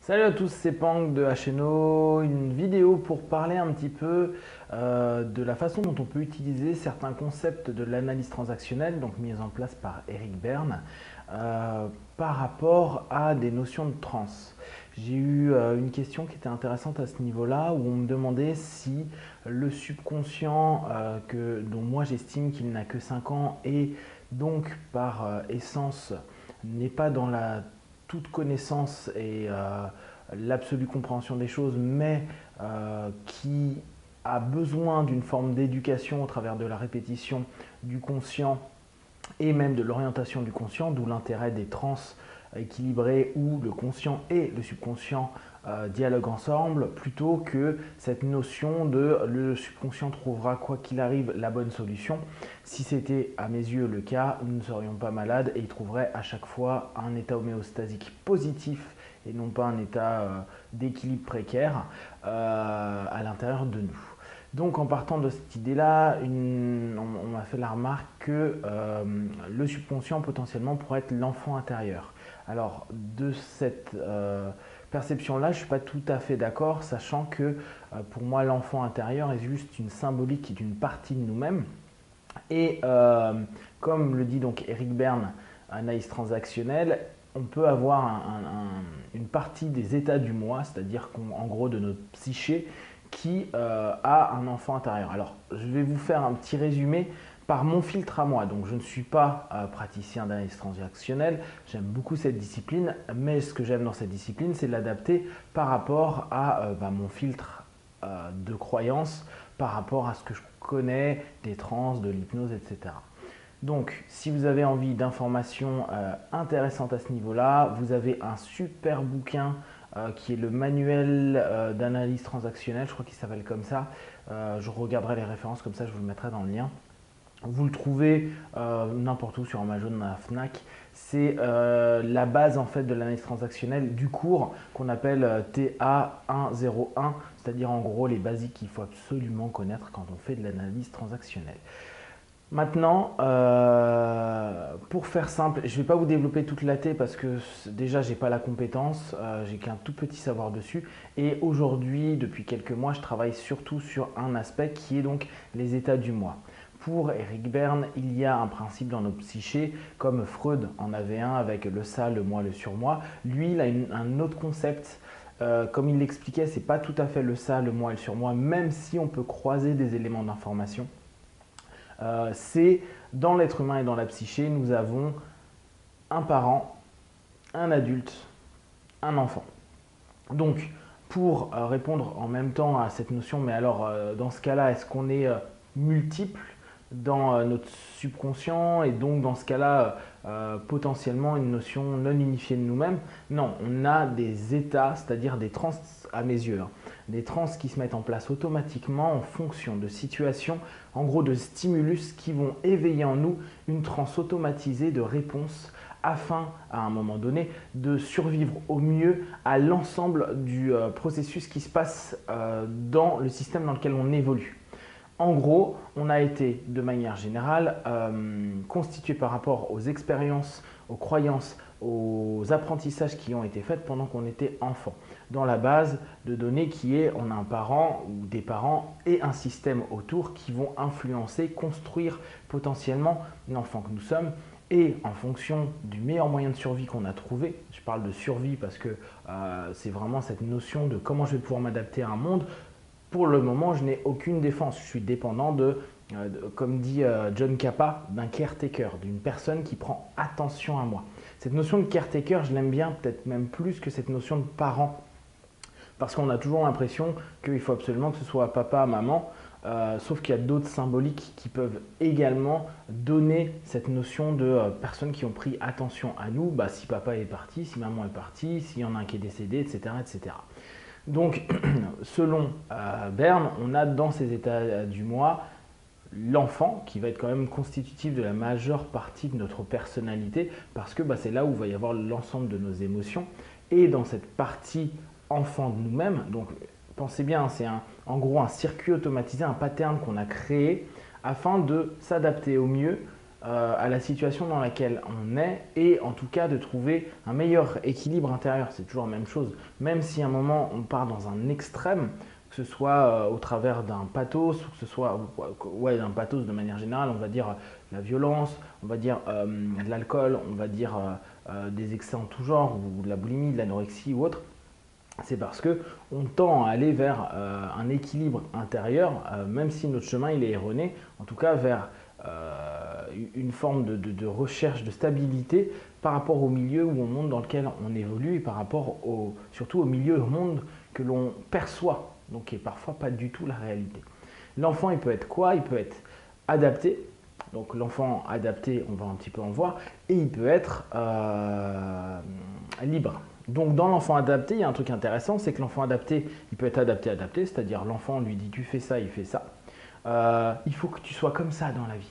Salut à tous, c'est Pang de HNO, une vidéo pour parler un petit peu de la façon dont on peut utiliser certains concepts de l'analyse transactionnelle, donc mis en place par Eric Berne, par rapport à des notions de trans. J'ai eu une question qui était intéressante à ce niveau-là, où on me demandait si le subconscient, dont moi j'estime qu'il n'a que 5 ans, et donc par essence n'est pas dans la toute connaissance et l'absolue compréhension des choses, mais qui a besoin d'une forme d'éducation au travers de la répétition du conscient et même de l'orientation du conscient, d'où l'intérêt des trans équilibrés où le conscient et le subconscient dialoguent ensemble, plutôt que cette notion de le subconscient trouvera quoi qu'il arrive la bonne solution. Si c'était à mes yeux le cas, nous ne serions pas malades et il trouverait à chaque fois un état homéostasique positif et non pas un état d'équilibre précaire à l'intérieur de nous. Donc en partant de cette idée-là, on m'a fait la remarque que le subconscient potentiellement pourrait être l'enfant intérieur. Alors de cette perception-là, je ne suis pas tout à fait d'accord, sachant que pour moi l'enfant intérieur est juste une symbolique d'une partie de nous-mêmes. Et comme le dit donc Eric Berne, analyse transactionnelle, on peut avoir une partie des états du moi, c'est-à-dire en gros de notre psyché, qui a un enfant intérieur. Alors, je vais vous faire un petit résumé par mon filtre à moi. Donc, je ne suis pas praticien d'analyse transactionnelle, j'aime beaucoup cette discipline, mais ce que j'aime dans cette discipline, c'est l'adapter par rapport à mon filtre de croyance, par rapport à ce que je connais des trans, de l'hypnose, etc. Donc, si vous avez envie d'informations intéressantes à ce niveau-là, vous avez un super bouquin qui est le manuel d'analyse transactionnelle, je crois qu'il s'appelle comme ça. Je regarderai les références, comme ça je vous le mettrai dans le lien. Vous le trouvez n'importe où sur Amazon, à Fnac. C'est la base en fait de l'analyse transactionnelle du cours qu'on appelle TA 101, c'est-à-dire en gros les basiques qu'il faut absolument connaître quand on fait de l'analyse transactionnelle. Maintenant, pour faire simple, je ne vais pas vous développer toute la T parce que déjà j'ai pas la compétence, j'ai qu'un tout petit savoir dessus. Et aujourd'hui, depuis quelques mois, je travaille surtout sur un aspect qui est donc les états du moi. Pour Eric Berne, il y a un principe dans notre psyché, comme Freud en avait un avec le ça, le moi, le surmoi. Lui, il a un autre concept. Comme il l'expliquait, c'est pas tout à fait le ça, le moi et le surmoi, même si on peut croiser des éléments d'information. C'est dans l'être humain et dans la psyché, nous avons un parent, un adulte, un enfant. Donc, pour répondre en même temps à cette notion, mais alors dans ce cas-là, est-ce qu'on est multiple dans notre subconscient et donc dans ce cas-là potentiellement une notion non unifiée de nous-mêmes? Non, on a des états, c'est-à-dire des trans à mes yeux, hein, des trans qui se mettent en place automatiquement en fonction de situations, en gros de stimulus qui vont éveiller en nous une transe automatisée de réponse afin, à un moment donné, de survivre au mieux à l'ensemble du processus qui se passe dans le système dans lequel on évolue. En gros, on a été de manière générale constitué par rapport aux expériences, aux croyances, aux apprentissages qui ont été faits pendant qu'on était enfant. Dans la base de données qui est, on a un parent ou des parents et un système autour qui vont influencer, construire potentiellement l'enfant que nous sommes. Et en fonction du meilleur moyen de survie qu'on a trouvé, je parle de survie parce que c'est vraiment cette notion de comment je vais pouvoir m'adapter à un monde. Pour le moment, je n'ai aucune défense. Je suis dépendant comme dit John Kappa, d'un caretaker, d'une personne qui prend attention à moi. Cette notion de caretaker, je l'aime bien, peut-être même plus que cette notion de parent. Parce qu'on a toujours l'impression qu'il faut absolument que ce soit papa, maman, sauf qu'il y a d'autres symboliques qui peuvent également donner cette notion de personnes qui ont pris attention à nous. Bah, si papa est parti, si maman est partie, s'il y en a un qui est décédé, etc. etc. Donc, selon Berne, on a dans ces états du moi l'enfant qui va être quand même constitutif de la majeure partie de notre personnalité parce que c'est là où va y avoir l'ensemble de nos émotions. Et dans cette partie enfant de nous-mêmes, donc pensez bien, c'est en gros un circuit automatisé, un pattern qu'on a créé afin de s'adapter au mieux à la situation dans laquelle on est et en tout cas de trouver un meilleur équilibre intérieur. C'est toujours la même chose. Même si à un moment on part dans un extrême, que ce soit au travers d'un pathos, ou que ce soit ouais, d'un pathos de manière générale, on va dire la violence, on va dire de l'alcool, on va dire des excès en tout genre, ou de la boulimie, de l'anorexie ou autre, c'est parce que on tend à aller vers un équilibre intérieur, même si notre chemin il est erroné, en tout cas vers une forme de recherche de stabilité par rapport au milieu ou au monde dans lequel on évolue et par rapport surtout au milieu, au monde que l'on perçoit, donc qui n'est parfois pas du tout la réalité. L'enfant, il peut être quoi? Il peut être adapté. Donc l'enfant adapté, on va un petit peu en voir, et il peut être libre. Donc dans l'enfant adapté, il y a un truc intéressant, c'est que l'enfant adapté, il peut être adapté, c'est-à-dire l'enfant lui dit tu fais ça, il fait ça. Il faut que tu sois comme ça dans la vie.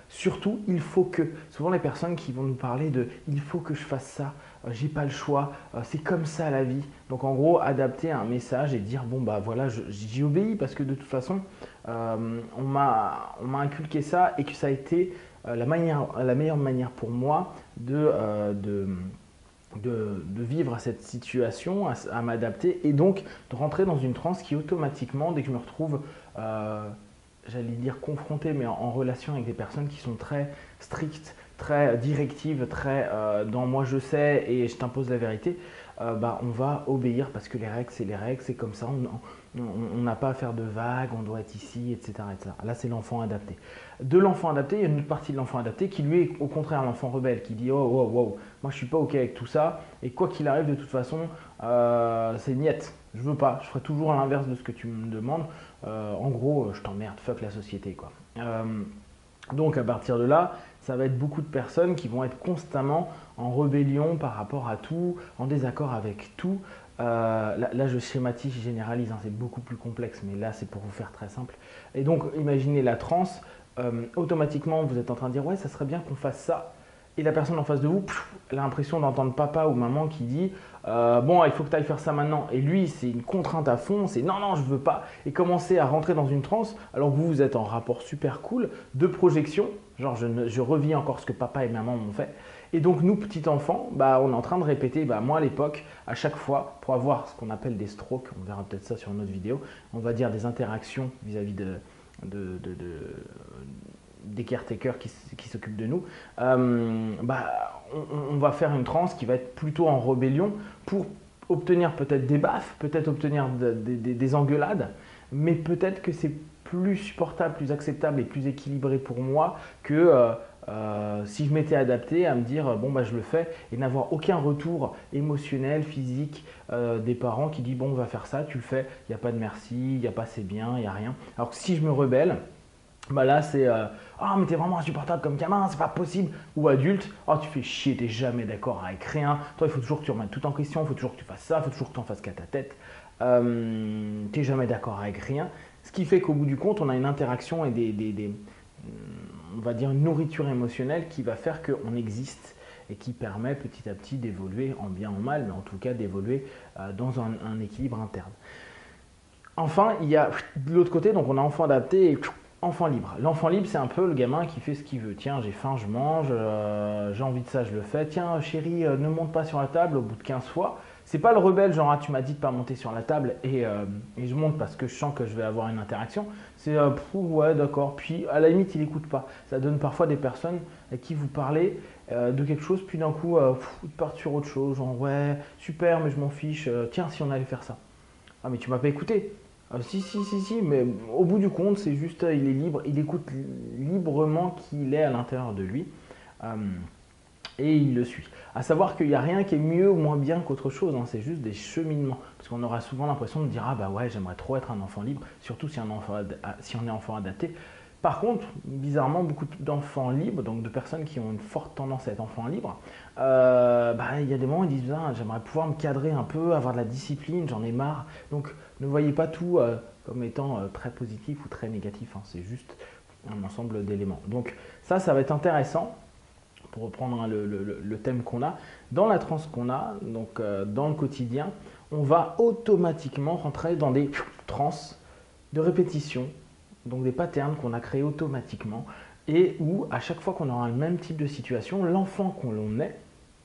Surtout, il faut que, souvent les personnes qui vont nous parler de il faut que je fasse ça, j'ai pas le choix, c'est comme ça la vie. Donc en gros, adapter un message et dire bon bah voilà, j'y obéis parce que de toute façon, on m'a inculqué ça et que ça a été la meilleure manière pour moi de vivre cette situation, à m'adapter et donc de rentrer dans une transe qui automatiquement, dès que je me retrouve j'allais dire confronté, mais en relation avec des personnes qui sont très strictes, très directives, très dans moi je sais et je t'impose la vérité, bah, on va obéir parce que les règles, c'est comme ça, on n'a pas à faire de vagues, on doit être ici, etc. etc. Là, c'est l'enfant adapté. De l'enfant adapté, il y a une autre partie de l'enfant adapté qui lui est au contraire l'enfant rebelle, qui dit oh, wow, wow, moi je suis pas ok avec tout ça, et quoi qu'il arrive de toute façon, c'est niette, je veux pas, je ferai toujours à l'inverse de ce que tu me demandes. En gros, je t'emmerde, fuck la société quoi. Donc à partir de là, ça va être beaucoup de personnes qui vont être constamment en rébellion par rapport à tout, en désaccord avec tout. Là, je schématise, je généralise, hein, c'est beaucoup plus complexe, mais là c'est pour vous faire très simple. Et donc imaginez la transe, automatiquement vous êtes en train de dire ouais ça serait bien qu'on fasse ça. Et la personne en face de vous, elle a l'impression d'entendre papa ou maman qui dit bon, il faut que tu ailles faire ça maintenant. Et lui, c'est une contrainte à fond, c'est non, non, je veux pas. Et commencer à rentrer dans une transe alors que vous êtes en rapport super cool de projection. Genre, je revis encore ce que papa et maman m'ont fait. Et donc, nous, petits enfants, bah, on est en train de répéter, bah, moi à l'époque, à chaque fois, pour avoir ce qu'on appelle des strokes, on verra peut-être ça sur une autre vidéo, on va dire des interactions vis-à-vis des caretakers qui s'occupent de nous, bah, on va faire une transe qui va être plutôt en rébellion pour obtenir peut-être des baffes, peut-être obtenir des engueulades, mais peut-être que c'est plus supportable, plus acceptable et plus équilibré pour moi que si je m'étais adapté à me dire bon bah je le fais et n'avoir aucun retour émotionnel, physique des parents qui dit bon on va faire ça, tu le fais, il n'y a pas de merci, il n'y a pas c'est bien, il n'y a rien. Alors que si je me rebelle, bah là c'est ah mais t'es vraiment insupportable comme gamin, c'est pas possible. Ou adulte, oh tu fais chier, t'es jamais d'accord avec rien. Toi il faut toujours que tu remettes tout en question, il faut toujours que tu fasses ça, il faut toujours que tu en fasses qu'à ta tête. T'es jamais d'accord avec rien. Ce qui fait qu'au bout du compte, on a une interaction et on va dire une nourriture émotionnelle qui va faire qu'on existe et qui permet petit à petit d'évoluer en bien ou en mal, mais en tout cas d'évoluer dans un équilibre interne. Enfin, il y a de l'autre côté, donc on a enfant adapté et enfant libre. L'enfant libre, c'est un peu le gamin qui fait ce qu'il veut. Tiens, j'ai faim, je mange, j'ai envie de ça, je le fais. Tiens, chérie, ne monte pas sur la table au bout de 15 fois. C'est pas le rebelle, genre, ah, tu m'as dit de pas monter sur la table et je monte parce que je sens que je vais avoir une interaction. C'est, ouais, d'accord. Puis, à la limite, il n'écoute pas. Ça donne parfois des personnes à qui vous parlez de quelque chose, puis d'un coup, ils partent sur autre chose. Genre, ouais, super, mais je m'en fiche. Tiens, si on allait faire ça. Ah, mais tu m'as pas écouté. Si, mais au bout du compte, c'est juste, il est libre, il écoute librement qui il est à l'intérieur de lui et il le suit. À savoir qu'il n'y a rien qui est mieux ou moins bien qu'autre chose, hein, c'est juste des cheminements. Parce qu'on aura souvent l'impression de dire ah bah ouais, j'aimerais trop être un enfant libre, surtout si on est enfant adapté. Par contre, bizarrement, beaucoup d'enfants libres, donc de personnes qui ont une forte tendance à être enfants libres, bah, il y a des moments où ils disent ah, j'aimerais pouvoir me cadrer un peu, avoir de la discipline, j'en ai marre. Donc ne voyez pas tout comme étant très positif ou très négatif, hein, c'est juste un ensemble d'éléments. Donc ça va être intéressant pour reprendre hein, le thème qu'on a. Dans la transe qu'on a, donc dans le quotidien, on va automatiquement rentrer dans des trans de répétition, donc des patterns qu'on a créés automatiquement et où à chaque fois qu'on aura le même type de situation, l'enfant qu'on l'on est,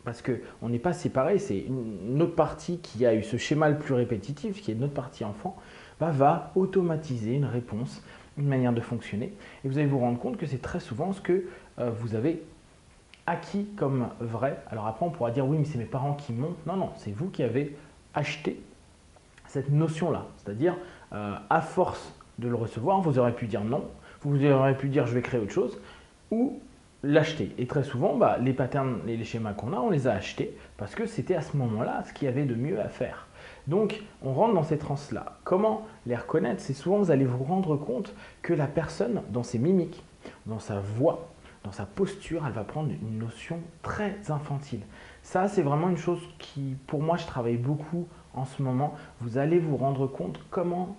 parce qu'on n'est pas séparés, c'est une autre partie qui a eu ce schéma le plus répétitif, qui est notre partie enfant, va automatiser une réponse, une manière de fonctionner. Et vous allez vous rendre compte que c'est très souvent ce que vous avez acquis comme vrai. Alors après, on pourra dire oui, mais c'est mes parents qui m'ont. Non, non, c'est vous qui avez acheté cette notion-là. C'est-à-dire, à force de le recevoir, vous aurez pu dire non, vous aurez pu dire je vais créer autre chose, ou l'acheter. Et très souvent, les patterns et les schémas qu'on a, on les a achetés parce que c'était à ce moment-là ce qu'il y avait de mieux à faire. Donc, on rentre dans ces trans-là. Comment les reconnaître? C'est souvent, vous allez vous rendre compte que la personne, dans ses mimiques, dans sa voix, dans sa posture, elle va prendre une notion très infantile. Ça, c'est vraiment une chose qui, pour moi, je travaille beaucoup en ce moment. Vous allez vous rendre compte comment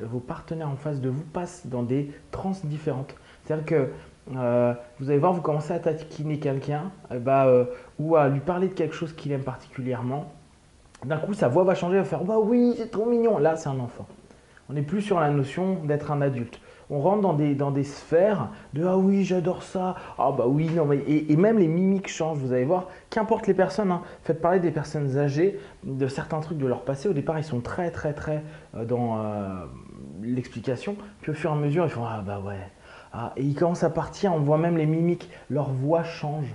vos partenaires en face de vous passent dans des trans différentes. C'est-à-dire que vous allez voir, vous commencez à taquiner quelqu'un ou à lui parler de quelque chose qu'il aime particulièrement. D'un coup, sa voix va changer, elle va faire bah oui, c'est trop mignon. Là, c'est un enfant. On n'est plus sur la notion d'être un adulte. On rentre dans des sphères de ah oui, j'adore ça. Ah bah oui, non, mais et même les mimiques changent. Vous allez voir, qu'importe les personnes, hein, faites parler des personnes âgées de certains trucs de leur passé. Au départ, ils sont très dans l'explication. Puis au fur et à mesure, ils font ah bah ouais. Ah, et ils commencent à partir, on voit même les mimiques, leur voix change.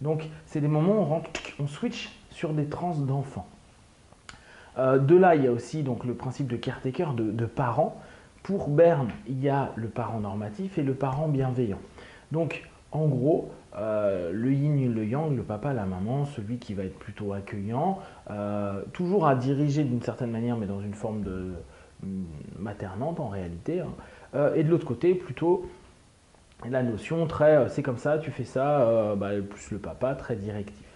Donc, c'est des moments où on switch sur des trans d'enfants. De là, il y a aussi donc, le principe de caretaker, de parents. Pour Berne, il y a le parent normatif et le parent bienveillant. Donc, en gros, le yin, le yang, le papa, la maman, celui qui va être plutôt accueillant, toujours à diriger d'une certaine manière, mais dans une forme de maternante en réalité. Hein. Et de l'autre côté, plutôt la notion très c'est comme ça, tu fais ça, plus le papa, très directif.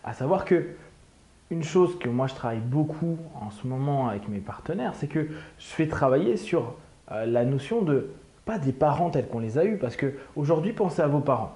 À savoir que une chose que moi je travaille beaucoup en ce moment avec mes partenaires, c'est que je fais travailler sur la notion de pas des parents tels qu'on les a eus, parce que aujourd'hui pensez à vos parents.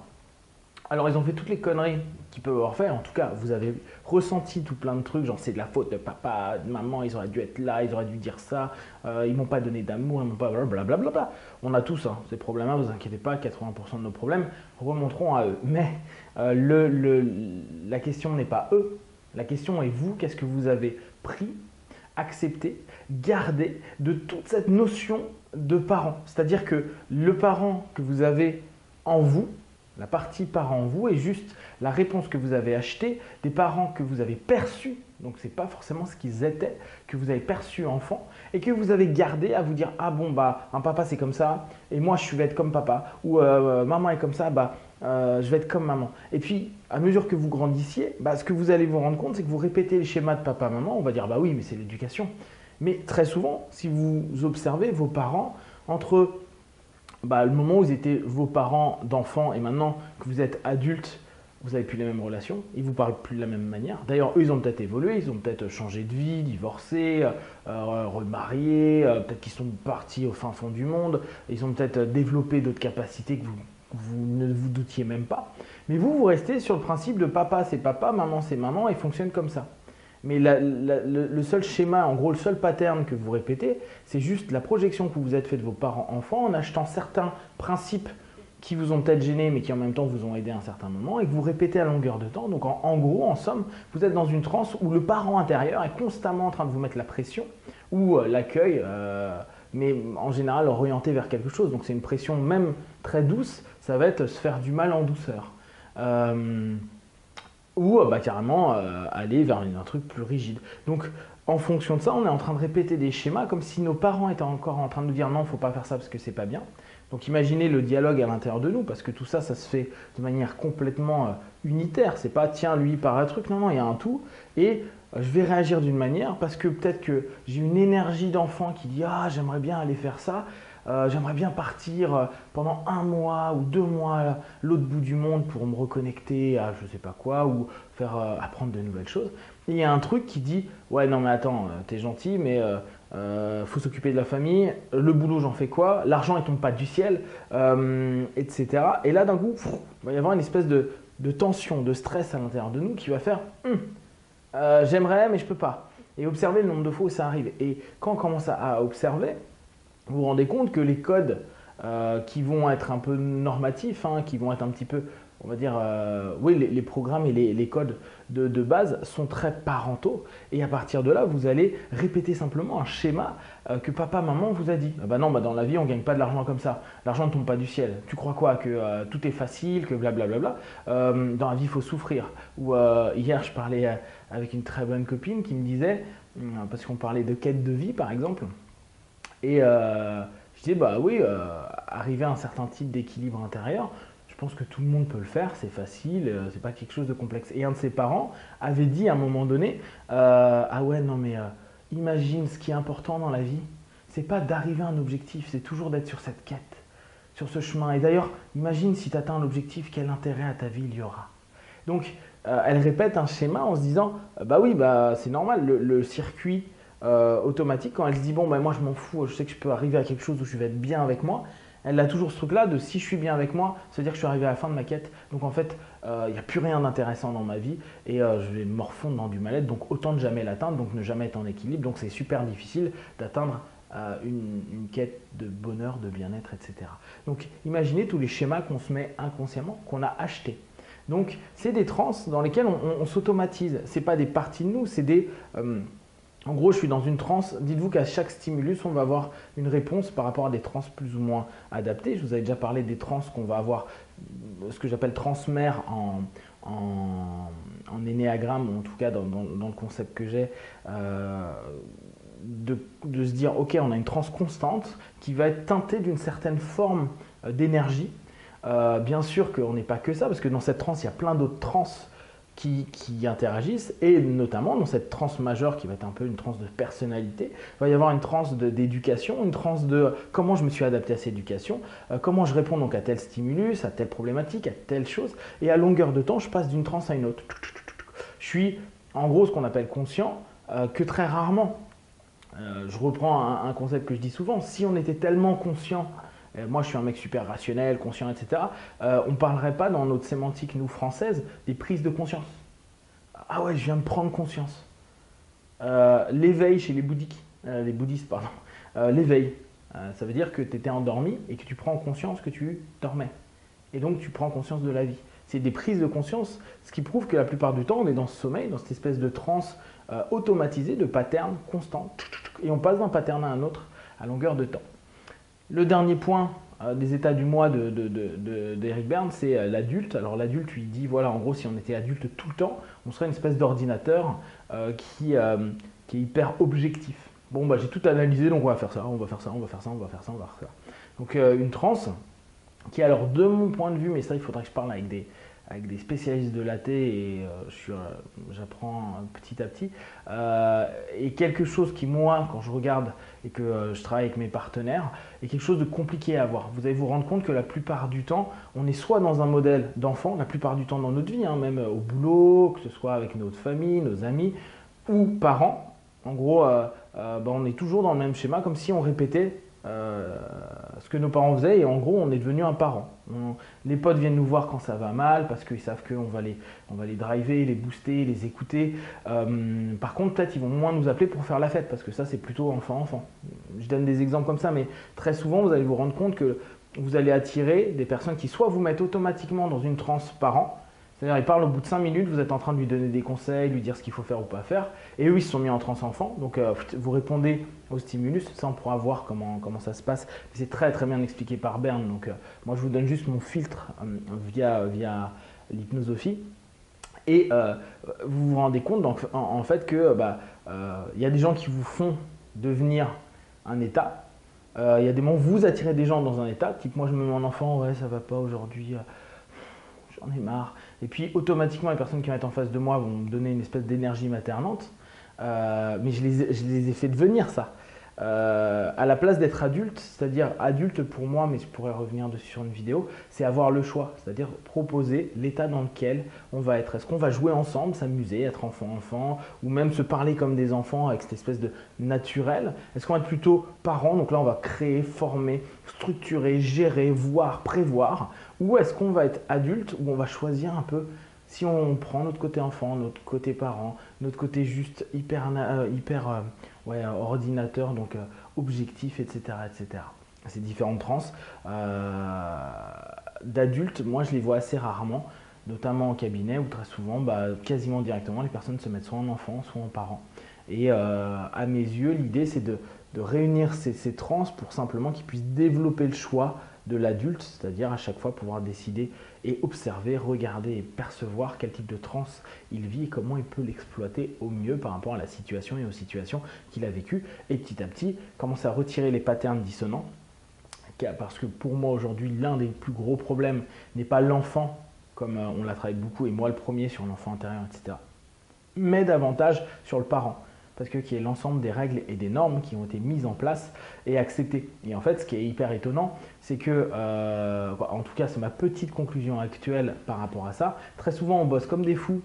Alors ils ont fait toutes les conneries qu'ils peuvent avoir fait, en tout cas vous avez ressenti tout plein de trucs, genre c'est de la faute de papa, de maman, ils auraient dû être là, ils auraient dû dire ça, ils m'ont pas donné d'amour, ils m'ont pas blablabla. On a tous ces problèmes-là, vous inquiétez pas, 80% de nos problèmes remonteront à eux. Mais la question n'est pas eux, la question est vous, qu'est-ce que vous avez pris, accepté, gardé de toute cette notion de parent. C'est-à-dire que le parent que vous avez en vous, la partie parent en vous est juste la réponse que vous avez achetée des parents que vous avez perçus, donc ce n'est pas forcément ce qu'ils étaient, que vous avez perçu enfant et que vous avez gardé à vous dire ah bon un papa c'est comme ça et moi je vais être comme papa ou maman est comme ça je vais être comme maman. Et puis à mesure que vous grandissiez, ce que vous allez vous rendre compte c'est que vous répétez le schéma de papa maman, on va dire bah oui mais c'est l'éducation. Mais très souvent si vous observez vos parents entre le moment où vous étiez vos parents d'enfants et maintenant que vous êtes adultes, vous n'avez plus les mêmes relations, ils ne vous parlent plus de la même manière. D'ailleurs, eux, ils ont peut-être évolué, ils ont peut-être changé de vie, divorcé, remarié, peut-être qu'ils sont partis au fin fond du monde, ils ont peut-être développé d'autres capacités que vous ne vous doutiez même pas. Mais vous restez sur le principe de papa c'est papa, maman c'est maman et fonctionne comme ça. Mais le seul schéma, en gros le seul pattern que vous répétez, c'est juste la projection que vous vous êtes fait de vos parents enfants en achetant certains principes qui vous ont peut-être gêné mais qui en même temps vous ont aidé à un certain moment et que vous répétez à longueur de temps. Donc en gros, en somme, vous êtes dans une transe où le parent intérieur est constamment en train de vous mettre la pression ou l'accueil, mais en général orienté vers quelque chose. Donc c'est une pression même très douce, ça va être se faire du mal en douceur. Ou carrément aller vers un truc plus rigide. Donc en fonction de ça, on est en train de répéter des schémas comme si nos parents étaient encore en train de nous dire non, il ne faut pas faire ça parce que c'est pas bien. Donc imaginez le dialogue à l'intérieur de nous, parce que tout ça, ça se fait de manière complètement unitaire. C'est pas tiens, lui il part un truc, non, il y a un tout. Et je vais réagir d'une manière parce que peut-être que j'ai une énergie d'enfant qui dit ah, j'aimerais bien aller faire ça. J'aimerais bien partir pendant 1 mois ou 2 mois à l'autre bout du monde pour me reconnecter à je sais pas quoi ou faire apprendre de nouvelles choses. Et il y a un truc qui dit ouais non mais attends, t'es gentil mais faut s'occuper de la famille, le boulot j'en fais quoi, l'argent il tombe pas du ciel, etc. Et là d'un coup, il va y avoir une espèce de tension, de stress à l'intérieur de nous qui va faire j'aimerais mais je peux pas. Et observer le nombre de fois où ça arrive. Et quand on commence à observer, vous vous rendez compte que les codes qui vont être un peu normatifs, hein, qui vont être un petit peu, on va dire, oui, les programmes et les codes de base sont très parentaux. Et à partir de là, vous allez répéter simplement un schéma que papa, maman vous a dit. Ah bah non, bah dans la vie, on ne gagne pas de l'argent comme ça. L'argent ne tombe pas du ciel. Tu crois quoi? Que tout est facile, que blablabla. Dans la vie, il faut souffrir. Ou hier, je parlais avec une très bonne copine qui me disait, parce qu'on parlait de quête de vie par exemple, et je disais, bah oui, arriver à un certain type d'équilibre intérieur, je pense que tout le monde peut le faire, c'est facile, c'est pas quelque chose de complexe. Et un de ses parents avait dit à un moment donné, ah ouais, non mais imagine ce qui est important dans la vie, c'est pas d'arriver à un objectif, c'est toujours d'être sur cette quête, sur ce chemin. Et d'ailleurs, imagine si tu atteins l'objectif, quel intérêt à ta vie il y aura. Donc, elle répète un schéma en se disant, bah oui, bah c'est normal, le circuit automatique, quand elle se dit, bon, bah moi je m'en fous, je sais que je peux arriver à quelque chose où je vais être bien avec moi, elle a toujours ce truc-là de si je suis bien avec moi, ça veut dire que je suis arrivé à la fin de ma quête. Donc en fait, il n'y a plus rien d'intéressant dans ma vie et je vais me morfondre dans du mal-être. Donc autant ne jamais l'atteindre, donc ne jamais être en équilibre. Donc c'est super difficile d'atteindre une quête de bonheur, de bien-être, etc. Donc imaginez tous les schémas qu'on se met inconsciemment, qu'on a achetés. Donc c'est des trans dans lesquelles on s'automatise. Ce n'est pas des parties de nous, c'est des... en gros, je suis dans une transe. Dites-vous qu'à chaque stimulus, on va avoir une réponse par rapport à des trans plus ou moins adaptées. Je vous avais déjà parlé des trans qu'on va avoir, ce que j'appelle transmère en énéagramme, ou en tout cas dans le concept que j'ai, de se dire, ok, on a une transe constante qui va être teintée d'une certaine forme d'énergie. Bien sûr qu'on n'est pas que ça, parce que dans cette transe, il y a plein d'autres trans qui interagissent, et notamment dans cette transe majeure qui va être un peu une transe de personnalité, il va y avoir une transe d'éducation, une transe de comment je me suis adapté à cette éducation, comment je réponds donc à tel stimulus, à telle problématique, à telle chose, et à longueur de temps, je passe d'une transe à une autre. Je suis en gros ce qu'on appelle conscient, que très rarement. Je reprends un concept que je dis souvent, si on était tellement conscient, moi je suis un mec super rationnel, conscient, etc., on ne parlerait pas dans notre sémantique, nous, française, des prises de conscience. Ah ouais, je viens de prendre conscience. L'éveil chez les bouddhistes, pardon. L'éveil, ça veut dire que tu étais endormi et que tu prends conscience que tu dormais. Et donc tu prends conscience de la vie. C'est des prises de conscience, ce qui prouve que la plupart du temps, on est dans ce sommeil, dans cette espèce de transe automatisée, de pattern constant. Et on passe d'un pattern à un autre à longueur de temps. Le dernier point des états du moi d'Eric Berne, c'est l'adulte. Alors l'adulte, lui dit, voilà, en gros, si on était adulte tout le temps, on serait une espèce d'ordinateur qui est hyper objectif. Bon, bah, j'ai tout analysé, donc on va faire ça, on va faire ça, on va faire ça, on va faire ça, on va faire ça. Donc une transe qui, alors de mon point de vue, mais ça il faudrait que je parle avec des spécialistes de l'AT et j'apprends petit à petit, et quelque chose qui, moi, quand je regarde et que je travaille avec mes partenaires, est quelque chose de compliqué à avoir. Vous allez vous rendre compte que la plupart du temps, on est soit dans un modèle d'enfant, la plupart du temps dans notre vie, hein, même au boulot, que ce soit avec notre famille, nos amis ou parents. En gros, on est toujours dans le même schéma, comme si on répétait ce que nos parents faisaient, et en gros on est devenu un parent. Les potes viennent nous voir quand ça va mal parce qu'ils savent qu'on va les driver, les booster, les écouter. Par contre, peut-être ils vont moins nous appeler pour faire la fête parce que ça c'est plutôt enfant-enfant. Je donne des exemples comme ça, mais très souvent vous allez vous rendre compte que vous allez attirer des personnes qui soit vous mettent automatiquement dans une transe parent. C'est-à-dire, il parle au bout de 5 minutes, vous êtes en train de lui donner des conseils, lui dire ce qu'il faut faire ou pas faire. Et eux, ils se sont mis en transe enfant. Donc, vous répondez au stimulus. Ça, on pourra voir comment ça se passe. C'est très, très bien expliqué par Berne. Donc, moi, je vous donne juste mon filtre via l'hypnosophie. Et vous vous rendez compte, donc, en fait, que y a des gens qui vous font devenir un état. Il y a des moments où vous attirez des gens dans un état. Type, moi, je me mets en enfant, ouais, ça va pas aujourd'hui. J'en ai marre. Et puis automatiquement, les personnes qui vont être en face de moi vont me donner une espèce d'énergie maternante. Mais je les ai fait devenir ça. À la place d'être adulte, c'est-à-dire adulte pour moi, mais je pourrais revenir dessus sur une vidéo, c'est avoir le choix, c'est-à-dire proposer l'état dans lequel on va être. Est-ce qu'on va jouer ensemble, s'amuser, être enfant-enfant, ou même se parler comme des enfants avec cette espèce de naturel? Est-ce qu'on va être plutôt parents, donc là on va créer, former, structurer, gérer, voir, prévoir, ou est-ce qu'on va être adulte, où on va choisir un peu si on prend notre côté enfant, notre côté parent, notre côté juste hyper ordinateur, donc objectif, etc., etc. ces différentes transes. D'adultes, moi je les vois assez rarement, notamment en cabinet où très souvent, quasiment directement, les personnes se mettent soit en enfant, soit en parent. Et à mes yeux, l'idée c'est de réunir ces transes pour simplement qu'ils puissent développer le choix de l'adulte, c'est-à-dire à chaque fois pouvoir décider et observer, regarder et percevoir quel type de transe il vit et comment il peut l'exploiter au mieux par rapport à la situation et aux situations qu'il a vécues. Et petit à petit, commencer à retirer les patterns dissonants. Parce que pour moi aujourd'hui, l'un des plus gros problèmes n'est pas l'enfant, comme on l'a travaillé beaucoup, et moi le premier sur l'enfant intérieur, etc. Mais davantage sur le parent. Parce que qui est l'ensemble des règles et des normes qui ont été mises en place et acceptées. Et en fait, ce qui est hyper étonnant, c'est que, en tout cas, c'est ma petite conclusion actuelle par rapport à ça. Très souvent, on bosse comme des fous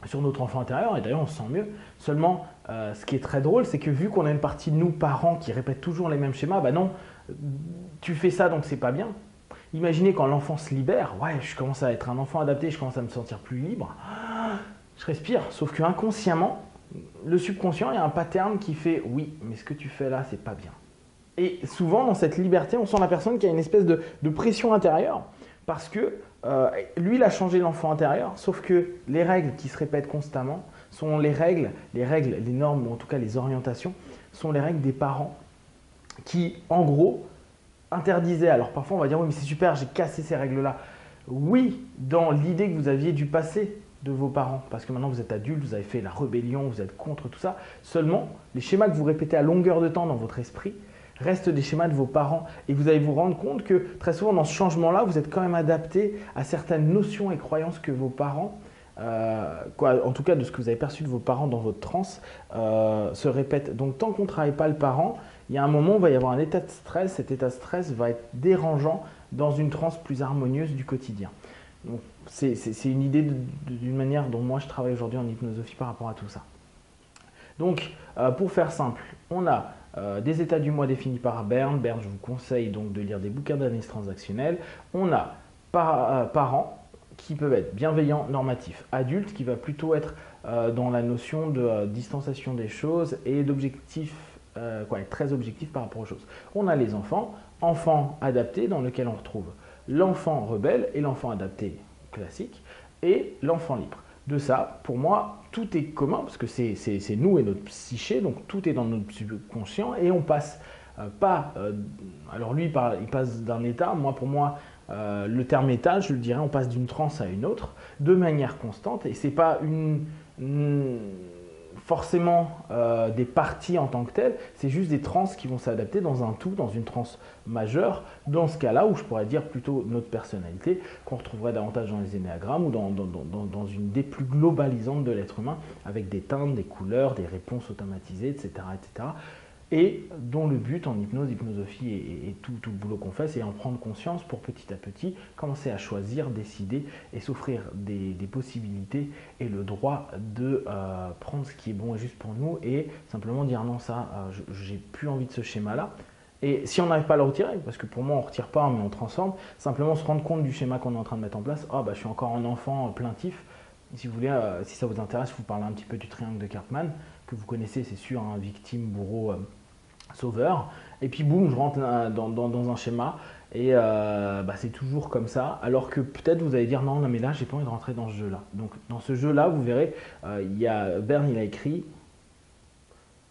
sur notre enfant intérieur, et d'ailleurs, on se sent mieux. Seulement, ce qui est très drôle, c'est que vu qu'on a une partie de nous, parents, qui répète toujours les mêmes schémas, non, tu fais ça, donc c'est pas bien. Imaginez quand l'enfant se libère, ouais, je commence à être un enfant adapté, je commence à me sentir plus libre. Je respire, sauf que inconsciemment, le subconscient, il y a un pattern qui fait oui, mais ce que tu fais là, c'est pas bien. Et souvent, dans cette liberté, on sent la personne qui a une espèce de pression intérieure parce que lui, il a changé l'enfant intérieur, sauf que les règles qui se répètent constamment sont les normes, ou en tout cas les orientations, sont les règles des parents qui, en gros, interdisaient. Alors parfois, on va dire oui, mais c'est super, j'ai cassé ces règles-là. Oui, dans l'idée que vous aviez du passé de vos parents, parce que maintenant vous êtes adulte, vous avez fait la rébellion, vous êtes contre tout ça. Seulement, les schémas que vous répétez à longueur de temps dans votre esprit restent des schémas de vos parents. Et vous allez vous rendre compte que très souvent dans ce changement-là, vous êtes quand même adapté à certaines notions et croyances que vos parents, en tout cas de ce que vous avez perçu de vos parents dans votre transe, se répètent. Donc tant qu'on ne travaille pas le parent, il y a un moment où il va y avoir un état de stress. Cet état de stress va être dérangeant dans une transe plus harmonieuse du quotidien. Donc, c'est une idée d'une manière dont moi je travaille aujourd'hui en hypnosophie par rapport à tout ça. Donc, pour faire simple, on a des états du moi définis par Berne. Berne, je vous conseille donc de lire des bouquins d'analyse transactionnelle. On a parents qui peuvent être bienveillants, normatifs. Adultes qui va plutôt être dans la notion de distanciation des choses et d'objectifs, être très objectif par rapport aux choses. On a les enfants adaptés dans lequel on retrouve l'enfant rebelle et l'enfant adapté classique et l'enfant libre. De ça, pour moi, tout est commun parce que c'est nous et notre psyché, donc tout est dans notre subconscient et on passe alors lui, il passe d'un état, pour moi, le terme état, je le dirais, on passe d'une transe à une autre de manière constante et c'est pas forcément des parties en tant que telles, c'est juste des transes qui vont s'adapter dans un tout, dans une transe majeure, dans ce cas-là où je pourrais dire plutôt notre personnalité, qu'on retrouverait davantage dans les énéagrammes ou dans une idée plus globalisante de l'être humain, avec des teintes, des couleurs, des réponses automatisées, etc. etc. et dont le but en hypnose, hypnosophie et tout le boulot qu'on fait, c'est en prendre conscience pour petit à petit commencer à choisir, décider et s'offrir des possibilités et le droit de prendre ce qui est bon et juste pour nous et simplement dire non, ça, j'ai plus envie de ce schéma-là. Et si on n'arrive pas à le retirer, parce que pour moi on ne retire pas mais on transforme, simplement se rendre compte du schéma qu'on est en train de mettre en place, je suis encore un enfant plaintif. Si vous voulez, si ça vous intéresse, je vous parle un petit peu du triangle de Karpman, que vous connaissez, c'est sûr, victime, bourreau, sauveur. Et puis boum, je rentre dans un schéma et c'est toujours comme ça. Alors que peut-être vous allez dire non, mais là, j'ai pas envie de rentrer dans ce jeu-là. Donc dans ce jeu-là, vous verrez, Berne, il a écrit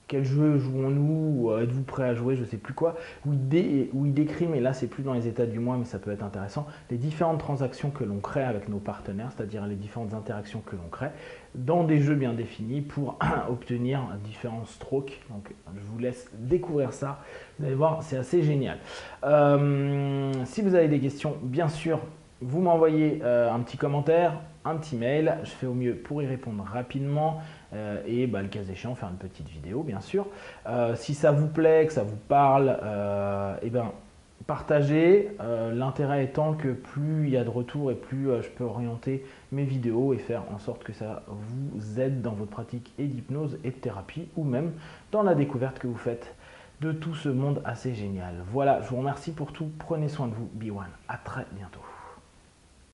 quel jeu jouons-nous, êtes-vous prêt à jouer, je ne sais plus quoi, où il décrit, mais là c'est plus dans les états du moi, mais ça peut être intéressant, les différentes transactions que l'on crée avec nos partenaires, c'est-à-dire les différentes interactions que l'on crée dans des jeux bien définis pour obtenir différents strokes. Donc je vous laisse découvrir ça, vous allez voir, c'est assez génial. Si vous avez des questions, bien sûr, vous m'envoyez un petit commentaire, un petit mail, je fais au mieux pour y répondre rapidement et le cas échéant faire une petite vidéo bien sûr. Si ça vous plaît, que ça vous parle, partagez, l'intérêt étant que plus il y a de retours et plus je peux orienter mes vidéos et faire en sorte que ça vous aide dans votre pratique et d'hypnose et de thérapie ou même dans la découverte que vous faites de tout ce monde assez génial. Voilà, je vous remercie pour tout, prenez soin de vous, Be One, à très bientôt.